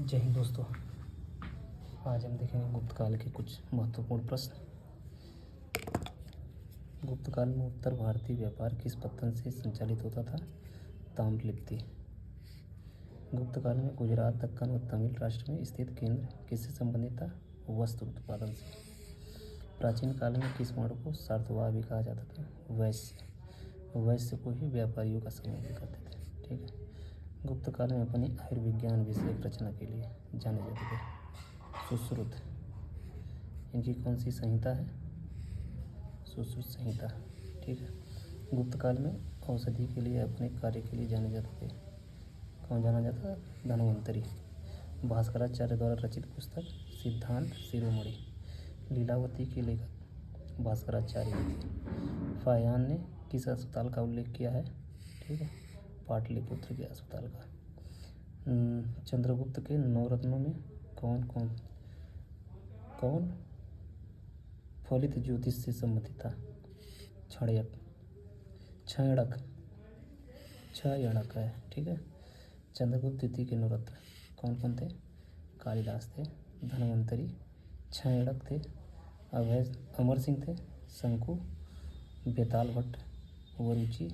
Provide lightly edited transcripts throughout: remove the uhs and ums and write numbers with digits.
जय हिंद दोस्तों। आज हम देखेंगे गुप्त काल के कुछ महत्वपूर्ण प्रश्न। गुप्त काल में उत्तर भारतीय व्यापार किस पत्तन से संचालित होता था? ताम्रलिप्ति। गुप्त काल में गुजरात, दक्कन व तमिल राष्ट्र में स्थित केंद्र किससे संबंधित था? वस्त्र उत्पादन से। प्राचीन काल में किस वर्ण को सार्ववाह भी कहा जाता था? वैश्य। वैश्य को ही व्यापारियों का समूह भी कहते थे। ठीक है। गुप्त काल में अपनी आयुर्विज्ञान विषयक रचना के लिए जाने जाते थे सुश्रुत। इनकी कौन सी संहिता है? सुश्रुत संहिता। ठीक है। गुप्त काल में औषधि के लिए अपने कार्य के लिए जाने जाते थे। कौन जाना जाता? धन्वंतरी। भास्कराचार्य द्वारा रचित पुस्तक सिद्धांत शिरोमणि। लीलावती के लेखक भास्कराचार्य थे। फाहियान ने किस अस्पताल का उल्लेख किया है? ठीक है, पाटलिपुत्र के अस्पताल का। चंद्रगुप्त के 9 रत्नों में कौन फलित ज्योतिष से संबंधित था? क्षयणक है। ठीक है। चंद्रगुप्त द्वितीय के 9 रत्न कौन कौन थे? कालिदास थे, धन्वंतरी, क्षयणक थे, अमर सिंह थे, शंकु, बेताल भट्ट, वरुचि,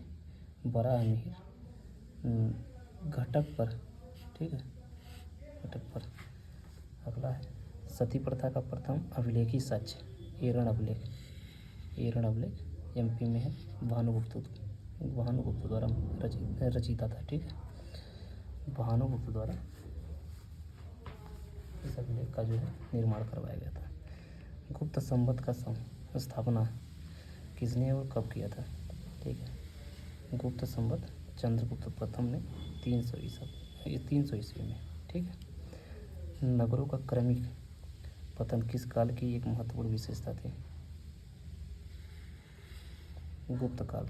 वराहमिहिर, घटक पर। ठीक है, घटक पर। अगला है सती प्रथा का प्रथम अभिलेखी साक्ष्य एरण अभिलेख। एमपी में है। भानुगुप्त द्वारा रचिता था। ठीक है, भानुगुप्त द्वारा इस अभिलेख का जो है निर्माण करवाया गया था। गुप्त संवत का स्थापना किसने और कब किया था? ठीक है, गुप्त संवत चंद्रगुप्त प्रथम ने 300 ईस्वी में। ठीक है। नगरों का क्रमिक पतन किस काल की एक महत्वपूर्ण विशेषता थी? गुप्त काल।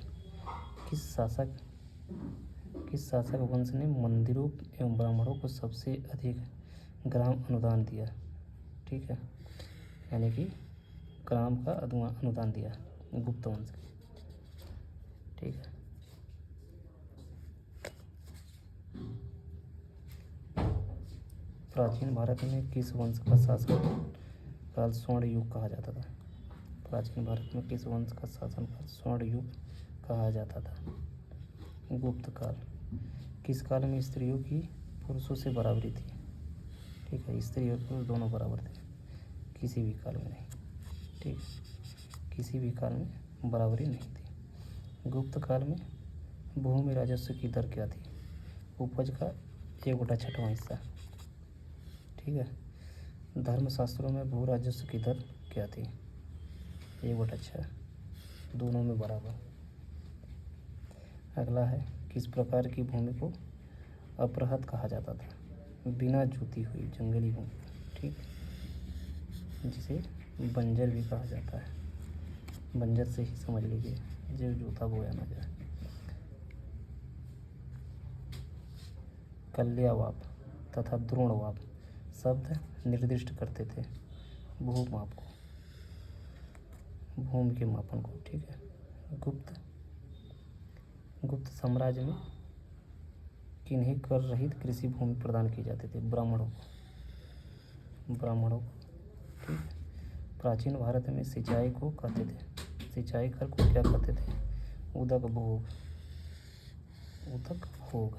किस शासक वंश ने मंदिरों एवं ब्राह्मणों को सबसे अधिक ग्राम अनुदान दिया? ठीक है, यानी कि ग्राम का अनुदान दिया गुप्त वंश। ठीक है। प्राचीन भारत में किस वंश का शासन काल स्वर्ण युग कहा जाता था? प्राचीन भारत में किस वंश का शासन काल स्वर्ण युग कहा जाता था? गुप्त काल। किस काल में स्त्रियों की पुरुषों से बराबरी थी? ठीक है, स्त्री और पुरुष दोनों बराबर थे। किसी भी काल में नहीं। ठीक, किसी भी काल में बराबरी नहीं थी। गुप्त काल में भूमि राजस्व की दर क्या थी? उपज का 1/6वां हिस्सा। ठीक है। धर्मशास्त्रों में भू राजस्व की दर क्या थी? 1/6, दोनों में बराबर। अगला है किस प्रकार की भूमि को अपरहत कहा जाता था? बिना जोती हुई जंगली भूमि। ठीक, जिसे बंजर भी कहा जाता है। बंजर से ही समझ लीजिए जो जोता बोया ना जाए। कल्यावाप तथा द्रोणवाप शब्द निर्दिष्ट करते थे भूमाप को, भूमि के मापन को। ठीक है। गुप्त साम्राज्य में किन्हें कर रहित कृषि भूमि प्रदान की जाती थी? ब्राह्मणों को। ठीक है। प्राचीन भारत में सिंचाई को कहते थे, सिंचाई कर को क्या कहते थे? उदक भोग।